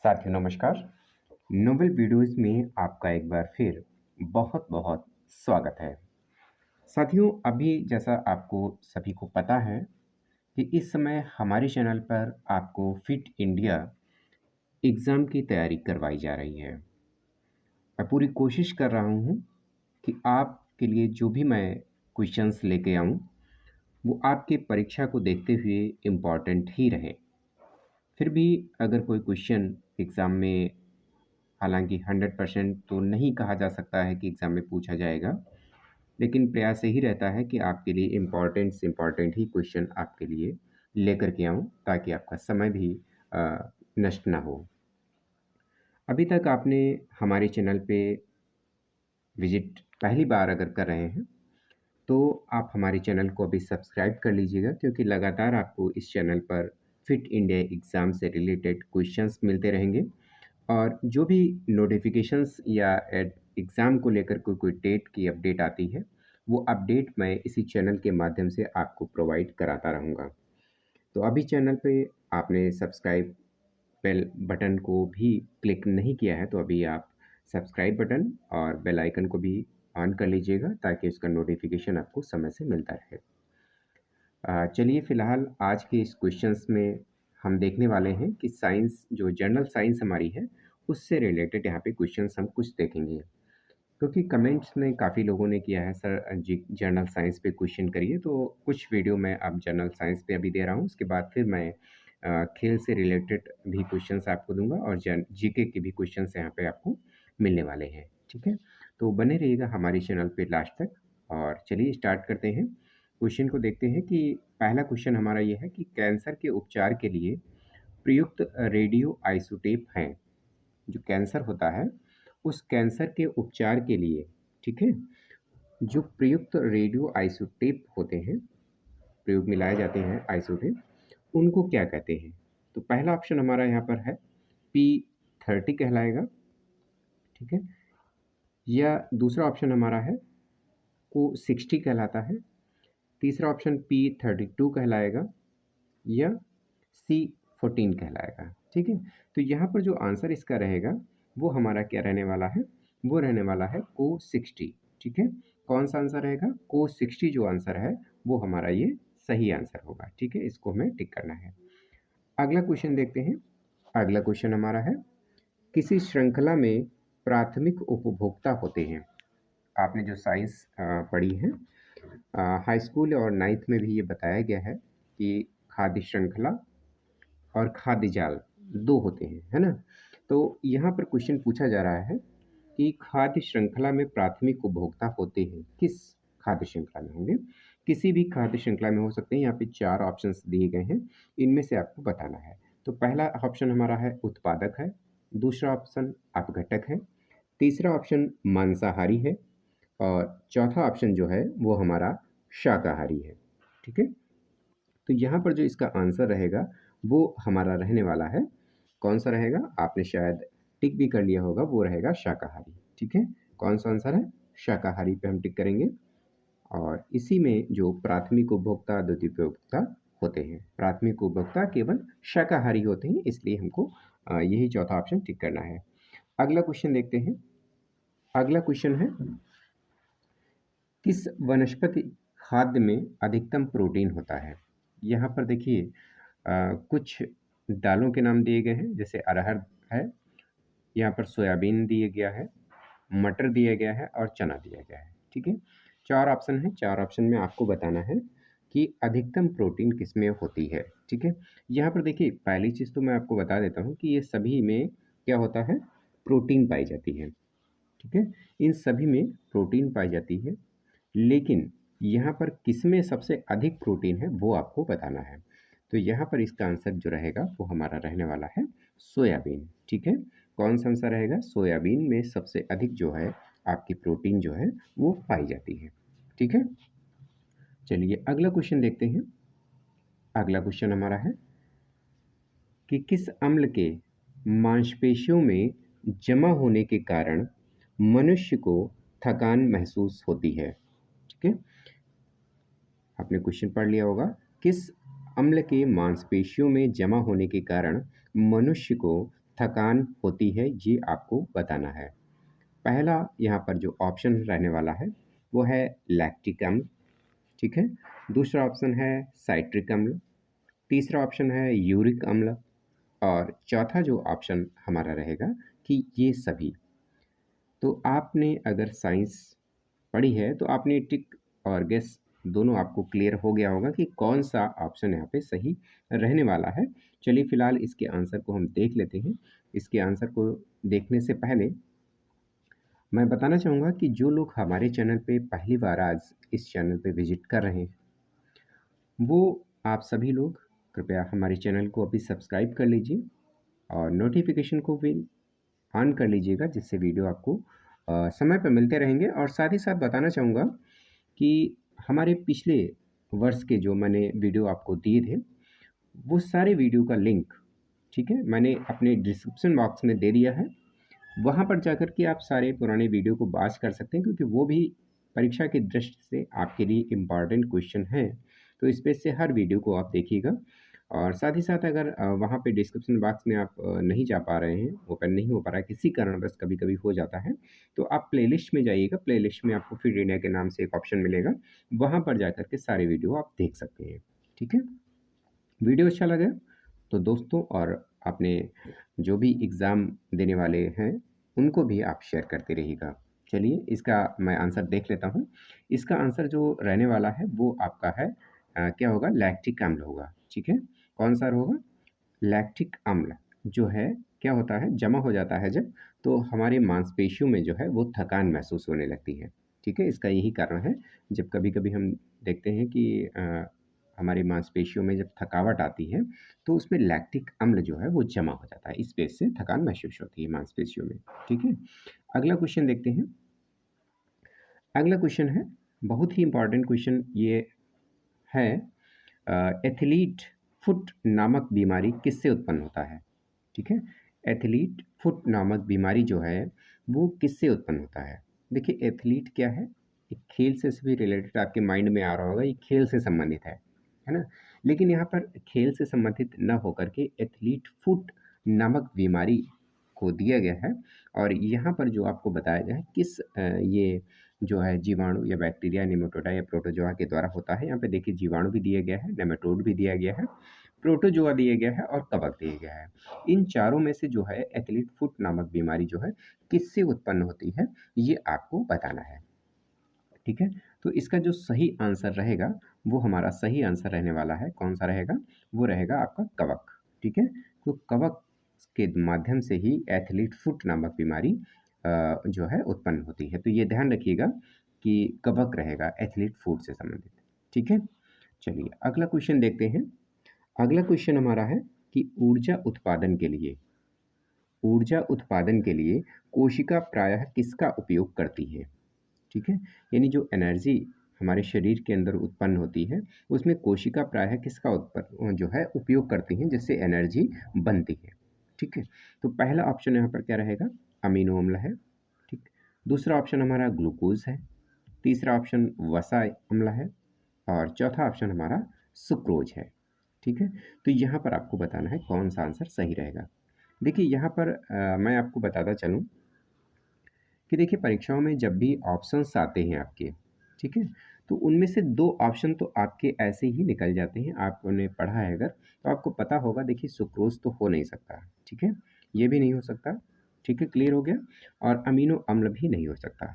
साथियों नमस्कार। Novel videos में आपका एक बार फिर बहुत-बहुत स्वागत है। साथियों अभी जैसा आपको सभी को पता है कि इस समय हमारे चैनल पर आपको फिट इंडिया एग्ज़ाम की तैयारी करवाई जा रही है। मैं पूरी कोशिश कर रहा हूँ कि आपके लिए जो भी मैं क्वेश्चंस लेके आऊँ, वो आपकी परीक्षा को देखते हुए इम्पोर्टेंट ही रहे। फिर भी अगर कोई क्वेश्चन एग्ज़ाम में हालाँकि 100% तो नहीं कहा जा सकता है कि एग्ज़ाम में पूछा जाएगा, लेकिन प्रयास यही रहता है कि आपके लिए इम्पोर्टेंट से इम्पोर्टेंट ही क्वेश्चन आपके लिए लेकर के आऊँ, ताकि आपका समय भी नष्ट ना हो। अभी तक आपने हमारे चैनल पे विज़िट पहली बार अगर कर रहे हैं, तो आप हमारे चैनल को अभी सब्सक्राइब कर लीजिएगा क्योंकि लगातार आपको इस चैनल पर फिट इंडिया एग्ज़ाम से रिलेटेड क्वेश्चंस मिलते रहेंगे। और जो भी नोटिफ़िकेशंस या एग्ज़ाम को लेकर कोई डेट की अपडेट आती है, वो अपडेट मैं इसी चैनल के माध्यम से आपको प्रोवाइड कराता रहूँगा। तो अभी चैनल पे आपने सब्सक्राइब बेल बटन को भी क्लिक नहीं किया है, तो अभी आप सब्सक्राइब बटन और बेल आइकन को भी ऑन कर लीजिएगा ताकि उसका नोटिफ़िकेशन आपको समय से मिलता रहे। चलिए फ़िलहाल आज के इस क्वेश्चंस में हम देखने वाले हैं कि साइंस जो जनरल साइंस हमारी है, उससे रिलेटेड यहाँ पे क्वेश्चंस हम कुछ देखेंगे। क्योंकि कमेंट्स में काफ़ी लोगों ने किया है सर जी जनरल साइंस पे क्वेश्चन करिए, तो कुछ वीडियो मैं अब जनरल साइंस पे अभी दे रहा हूँ। उसके बाद फिर मैं खेल से रिलेटेड भी क्वेश्चंस आपको दूँगा और जीके के भी क्वेश्चंस यहाँ पे आपको मिलने वाले हैं, ठीक है? तो बने रहिएगा हमारे चैनल पे लास्ट तक और चलिए स्टार्ट करते हैं। क्वेश्चन को देखते हैं कि पहला क्वेश्चन हमारा ये है कि कैंसर के उपचार के लिए प्रयुक्त रेडियो आइसोटेप हैं। जो कैंसर होता है, उस कैंसर के उपचार के लिए, ठीक है, जो प्रयुक्त रेडियो आइसोटेप होते हैं, प्रयोग में लाए जाते हैं आइसोटेप, उनको क्या कहते हैं? तो पहला ऑप्शन हमारा यहाँ पर है P30 कहलाएगा, ठीक है? या दूसरा ऑप्शन हमारा है को60 कहलाता है, तीसरा ऑप्शन P32 कहलाएगा या C14 कहलाएगा, ठीक है? तो यहाँ पर जो आंसर इसका रहेगा, वो हमारा क्या रहने वाला है? वो रहने वाला है को60, ठीक है? कौन-सा आंसर रहेगा? को60 जो आंसर है, वो हमारा ये सही आंसर होगा, ठीक है? इसको हमें टिक करना है। अगला क्वेश्चन देखते हैं। अगला क्वेश्चन हमारा है, किसी श्रृंखला में प्राथमिक उपभोक्ता होते हैं। आपने जो साइंस पढ़ी है, हाई स्कूल और 9th में भी ये बताया गया है कि खाद्य श्रृंखला और खाद्य जाल 2 होते हैं, है ना? तो यहाँ पर क्वेश्चन पूछा जा रहा है कि खाद्य श्रृंखला में प्राथमिक उपभोक्ता होते हैं, किस खाद्य श्रृंखला में होंगे? किसी भी खाद्य श्रृंखला में हो सकते हैं, यहाँ पे 4 ऑप्शंस दिए गए हैं, इनमें से आपको बताना है। तो पहला ऑप्शन हमारा है उत्पादक है, दूसरा ऑप्शन अपघटक है, तीसरा ऑप्शन मांसाहारी है और चौथा ऑप्शन जो है वो हमारा शाकाहारी है, ठीक है? तो यहाँ पर जो इसका आंसर रहेगा, वो हमारा रहने वाला है, कौन-सा रहेगा? आपने शायद टिक भी कर लिया होगा, वो रहेगा शाकाहारी, ठीक है? कौन-सा आंसर है? शाकाहारी पे हम टिक करेंगे और इसी में जो प्राथमिक उपभोक्ता, द्वितीय उपभोक्ता होते हैं। प्राथमिक उपभोक्ता केवल शाकाहारी होते हैं, इसलिए हमको यही चौथा ऑप्शन टिक करना है। अगला क्वेश्चन देखते हैं। अगला क्वेश्चन है, किस वनस्पति खाद्य में अधिकतम प्रोटीन होता है? यहाँ पर देखिए कुछ दालों के नाम दिए गए हैं, जैसे अरहर है, यहाँ पर सोयाबीन दिया गया है, मटर दिया गया है और चना दिया गया है, ठीक है? 4 ऑप्शन हैं, 4 ऑप्शन में आपको बताना है कि अधिकतम प्रोटीन किसमें होती है, ठीक है? यहाँ पर देखिए पहली चीज़ तो मैं आपको बता देता हूँ कि ये सभी में क्या होता है, प्रोटीन पाई जाती है, ठीक है? इन सभी में प्रोटीन पाई जाती है, लेकिन यहाँ पर किसमें सबसे अधिक प्रोटीन है वो आपको बताना है। तो यहाँ पर इसका आंसर जो रहेगा वो हमारा रहने वाला है सोयाबीन, ठीक है? कौन-सा आंसर रहेगा? सोयाबीन में सबसे अधिक जो है आपकी प्रोटीन जो है वो पाई जाती है, ठीक है? चलिए अगला क्वेश्चन देखते हैं। अगला क्वेश्चन हमारा है कि किस अम्ल के मांसपेशियों में जमा होने के कारण मनुष्य को थकान महसूस होती है, ठीक है? आपने क्वेश्चन पढ़ लिया होगा, किस अम्ल के मांसपेशियों में जमा होने के कारण मनुष्य को थकान होती है, ये आपको बताना है। पहला यहाँ पर जो ऑप्शन रहने वाला है वो है लैक्टिक अम्ल, ठीक है। दूसरा ऑप्शन है साइट्रिक अम्ल, तीसरा ऑप्शन है यूरिक अम्ल और चौथा जो ऑप्शन हमारा रहेगा कि ये सभी। तो आपने अगर साइंस पढ़ी है तो आपने टिक और गेस दोनों आपको क्लियर हो गया होगा कि कौन सा ऑप्शन यहाँ पे सही रहने वाला है। चलिए फिलहाल इसके आंसर को हम देख लेते हैं। इसके आंसर को देखने से पहले मैं बताना चाहूँगा कि जो लोग हमारे चैनल पे पहली बार आज इस चैनल पे विजिट कर रहे हैं, वो आप सभी लोग कृपया हमारे चैनल को अभी सब्सक्राइब कर लीजिए और नोटिफिकेशन को भी ऑन कर लीजिएगा, जिससे वीडियो आपको समय पे मिलते रहेंगे। और साथ ही साथ बताना चाहूँगा कि हमारे पिछले वर्ष के जो मैंने वीडियो आपको दिए थे, वो सारे वीडियो का लिंक, ठीक है, मैंने अपने डिस्क्रिप्शन बॉक्स में दे दिया है। वहाँ पर जाकर के आप सारे पुराने वीडियो को वॉच कर सकते हैं, क्योंकि वो भी परीक्षा की दृष्टि से आपके लिए इम्पॉर्टेंट क्वेश्चन हैं। तो इस बेस से हर वीडियो को आप देखिएगा। और साथ ही साथ अगर वहाँ पे डिस्क्रिप्शन बॉक्स में आप नहीं जा पा रहे हैं, ओपन नहीं हो पा रहा है, किसी कारणवश कभी-कभी हो जाता है, तो आप प्लेलिस्ट में जाइएगा। प्लेलिस्ट में आपको फिट इंडिया के नाम से एक ऑप्शन मिलेगा, वहाँ पर जाकर के सारे वीडियो आप देख सकते हैं, ठीक है। वीडियो अच्छा लगे तो दोस्तों और अपने जो भी एग्ज़ाम देने वाले हैं, उनको भी आप शेयर करते रहिएगा। चलिए इसका मैं आंसर देख लेता हूँ। इसका आंसर जो रहने वाला है वो आपका है क्या होगा, लैक्टिक अम्ल होगा, ठीक है। कौन-सा होगा? लैक्टिक अम्ल जो है क्या होता है, जमा हो जाता है जब, तो हमारे मांसपेशियों में जो है वो थकान महसूस होने लगती है, ठीक है। इसका यही कारण है, जब कभी-कभी हम देखते हैं कि हमारी मांसपेशियों में जब थकावट आती है, तो उसमें लैक्टिक अम्ल जो है वो जमा हो जाता है। इस वजह से थकान महसूस होती है मांसपेशियों में, ठीक है। अगला क्वेश्चन देखते हैं। अगला क्वेश्चन है, बहुत ही इम्पोर्टेंट क्वेश्चन ये है, एथलीट फुट नामक बीमारी किससे उत्पन्न होता है? ठीक है? एथलीट फुट नामक बीमारी जो है, वो किससे उत्पन्न होता है? देखिए एथलीट क्या है? एक खेल से भी रिलेटेड आपके माइंड में आ रहा होगा, ये खेल से संबंधित है ना? लेकिन यहाँ पर खेल से संबंधित ना होकर के एथलीट फुट नामक बीमारी को दिया गया है। और यहाँ पर जो आपको बताया गया है किस ये जो है जीवाणु या बैक्टीरिया, नेमाटोडा या प्रोटोजोआ के द्वारा होता है। यहाँ पे देखिए जीवाणु भी दिया गया है, नेमाटोड भी दिया गया है, प्रोटोजोआ दिया गया है और कवक दिया गया है। इन चारों में से जो है एथलीट फुट नामक बीमारी जो है किससे उत्पन्न होती है, ये आपको बताना है, ठीक है। तो इसका जो सही आंसर रहेगा, वो हमारा सही आंसर रहने वाला है, कौन-सा रहेगा? वो रहेगा आपका कवक, ठीक है। तो कवक के माध्यम से ही एथलीट फुट नामक बीमारी जो है उत्पन्न होती है। तो ये ध्यान रखिएगा कि कवक रहेगा एथलीट फुट से संबंधित, ठीक है। चलिए अगला क्वेश्चन देखते हैं। अगला क्वेश्चन हमारा है कि ऊर्जा उत्पादन के लिए कोशिका प्रायः किसका उपयोग करती है? ठीक है? यानी जो एनर्जी हमारे शरीर के अंदर उत्पन्न होती है, उसमें कोशिका प्रायः किसका जो है उपयोग करती हैं, जिससे एनर्जी बनती है, ठीक है? तो पहला ऑप्शन यहाँ पर क्या रहेगा? अमीनो अम्ल है, ठीक? दूसरा ऑप्शन हमारा ग्लूकोज़ है, तीसरा ऑप्शन वसा अम्ल है और चौथा ऑप्शन हमारा सुक्रोज है, ठीक है? तो यहाँ पर आपको बताना है कौन-सा आंसर सही रहेगा। देखिए यहाँ पर मैं आपको बताता चलूँ कि देखिए परीक्षाओं में जब भी ऑप्शंस आते हैं आपके, ठीक है? तो उनमें से 2 ऑप्शन तो आपके ऐसे ही निकल जाते हैं। आपने पढ़ा है अगर, तो आपको पता होगा देखिए सुक्रोज़ तो हो नहीं सकता, ठीक है? ये भी नहीं हो सकता, ठीक है, क्लियर हो गया? और अमीनो अम्ल भी नहीं हो सकता,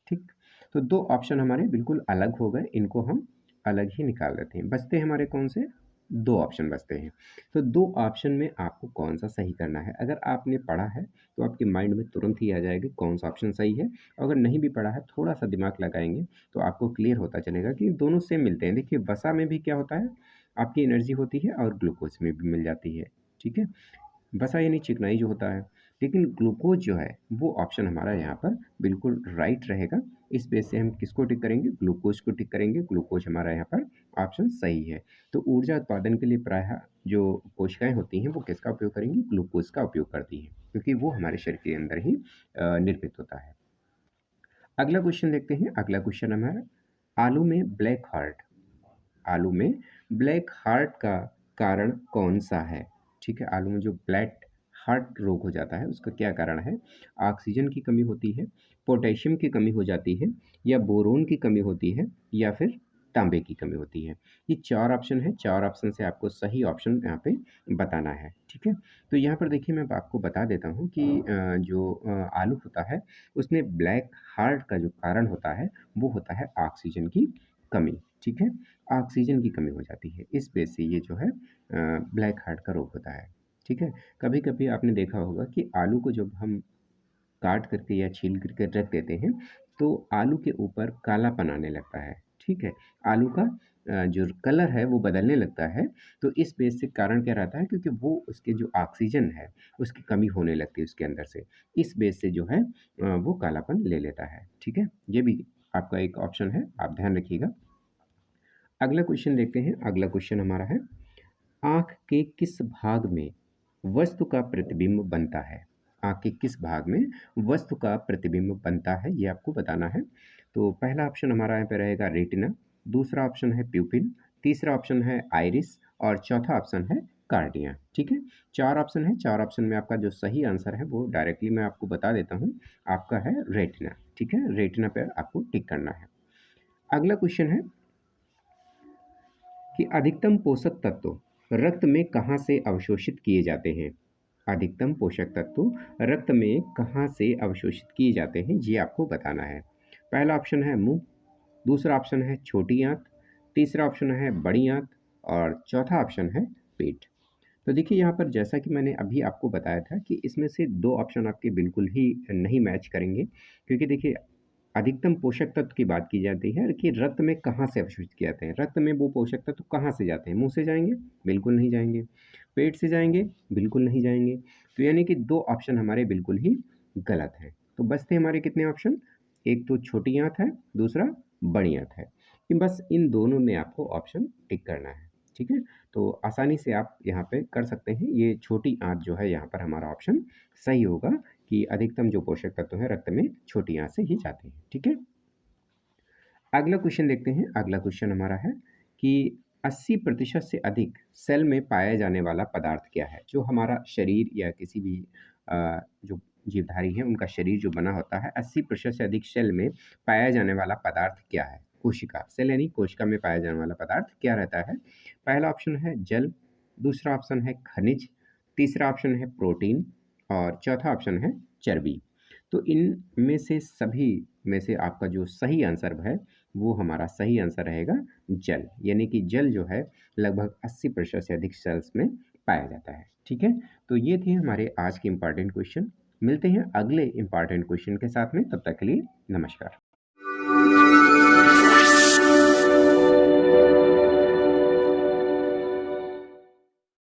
ठीक? तो 2 ऑप्शन हमारे बिल्कुल अलग हो गए, इनको हम अलग ही निकाल देते हैं। बचते हमारे कौन से? 2 ऑप्शन बचते हैं। तो 2 ऑप्शन में आपको कौन-सा सही करना है? अगर आपने पढ़ा है, तो आपके माइंड में तुरंत ही आ जाएगा कौन-सा ऑप्शन सही है। अगर नहीं भी पढ़ा है, थोड़ा-सा दिमाग लगाएँगे, तो आपको क्लियर होता चलेगा कि दोनों सेम मिलते हैं। देखिए वसा में भी क्या होता है, आपकी एनर्जी होती है और ग्लूकोज़ में भी मिल जाती है, ठीक है? वसा यानी चिकनाई जो होता है, लेकिन ग्लूकोज़ जो है, वो ऑप्शन हमारा यहाँ पर बिल्कुल राइट रहेगा। इस बेस से हम किसको टिक करेंगे? ग्लूकोज़ को टिक करेंगे, ग्लूकोज़ हमारा यहाँ पर ऑप्शन सही है। तो ऊर्जा उत्पादन के लिए प्रायः जो कोशिकाएँ होती हैं, वो किसका उपयोग करेंगी? ग्लूकोज़ का उपयोग करती हैं, क्योंकि वो हमारे शरीर के अंदर ही निर्मित होता है। अगला क्वेश्चन देखते हैं। अगला क्वेश्चन हमारा, आलू में ब्लैक हार्ट आलू में ब्लैक हार्ट का कारण कौन-सा है? ठीक है, आलू में जो ब्लैक हार्ट रोग हो जाता है, उसका क्या कारण है? ऑक्सीजन की कमी होती है, पोटेशियम की कमी हो जाती है, या बोरोन की कमी होती है, या फिर तांबे की कमी होती है। ये 4 ऑप्शन है, 4 ऑप्शन से आपको सही ऑप्शन यहाँ पे बताना है, ठीक है? तो यहाँ पर देखिए मैं आपको बता देता हूँ कि जो आलू होता है, उसमें ब्लैक हार्ट का जो कारण होता है, वो होता है ऑक्सीजन की कमी, ठीक है? ऑक्सीजन की कमी हो जाती है, इस वजह से ये जो है ब्लैक हार्ट का रोग होता है, ठीक है? कभी-कभी आपने देखा होगा कि आलू को जब हम काट करके या छील करके रख देते हैं, तो आलू के ऊपर कालापन आने लगता है, ठीक है? आलू का जो कलर है वो बदलने लगता है, तो इस बेसिक कारण क्या रहता है, क्योंकि वो उसके जो ऑक्सीजन है, उसकी कमी होने लगती है उसके अंदर से। इस बेस से जो है वो कालापन ले लेता है, ठीक है? ये भी आपका एक ऑप्शन है, आप ध्यान रखिएगा। अगला क्वेश्चन देखते हैं, अगला क्वेश्चन हमारा है, आँख के किस भाग में वस्तु का प्रतिबिंब बनता है? आँख के किस भाग में वस्तु का प्रतिबिंब बनता है, ये आपको बताना है। तो पहला ऑप्शन हमारा यहाँ पे रहेगा रेटिना, दूसरा ऑप्शन है प्यूपिल, तीसरा ऑप्शन है आइरिस और चौथा ऑप्शन है कार्डिया, ठीक है? 4 ऑप्शन है, 4 ऑप्शन में आपका जो सही आंसर है वो डायरेक्टली मैं आपको बता देता हूँ, आपका है रेटिना, ठीक है? रेटिना पे आपको टिक करना है। अगला क्वेश्चन है कि अधिकतम पोषक तत्व रक्त में कहाँ से अवशोषित किए जाते हैं? अधिकतम पोषक तत्व रक्त में कहाँ से अवशोषित किए जाते हैं, ये आपको बताना है। पहला ऑप्शन है मुंह, दूसरा ऑप्शन है छोटी आंत, तीसरा ऑप्शन है बड़ी आंत और चौथा ऑप्शन है पेट। तो देखिए यहाँ पर जैसा कि मैंने अभी आपको बताया था कि इसमें से 2 ऑप्शन आपके बिल्कुल ही नहीं मैच करेंगे, क्योंकि देखिए अधिकतम पोषक तत्व की बात की जाती है कि रक्त में कहाँ से अवशोषित किए जाते हैं। रक्त में वो पोषक तत्व कहाँ से जाते हैं? मुँह से जाएँगे? बिल्कुल नहीं जाएँगे। पेट से जाएँगे? बिल्कुल नहीं जाएँगे। तो यानी कि 2 ऑप्शन हमारे बिल्कुल ही गलत हैं। तो बचते हमारे कितने ऑप्शन? एक तो छोटी आँत है, दूसरा बड़ी आँत है। बस इन दोनों में आपको ऑप्शन टिक करना है, ठीक है? तो आसानी से आप यहाँ पे कर सकते हैं। ये छोटी आँत जो है यहाँ पर हमारा ऑप्शन सही होगा कि अधिकतम जो पोषक तत्व हैं रक्त में छोटी आँत से ही जाते हैं, ठीक है? अगला क्वेश्चन देखते हैं। अगला क्वेश्चन हमारा है कि 80% से अधिक सेल में पाया जाने वाला पदार्थ क्या है? जो हमारा शरीर या किसी भी जो जीवधारी हैं उनका शरीर जो बना होता है, 80% से अधिक सेल में पाया जाने वाला पदार्थ क्या है? कोशिका, सेल यानी कोशिका में पाया जाने वाला पदार्थ क्या रहता है? पहला ऑप्शन है जल, दूसरा ऑप्शन है खनिज, तीसरा ऑप्शन है प्रोटीन और चौथा ऑप्शन है चर्बी। तो इनमें से सभी में से आपका जो सही आंसर है, वो हमारा सही आंसर रहेगा जल, यानी कि जल जो है लगभग 80% से अधिक सेल्स में पाया जाता है, ठीक है? तो ये थे हमारे आज के इम्पोर्टेंट क्वेश्चन। मिलते हैं अगले इम्पोर्टेंट क्वेश्चन के साथ में, तब तक के लिए नमस्कार।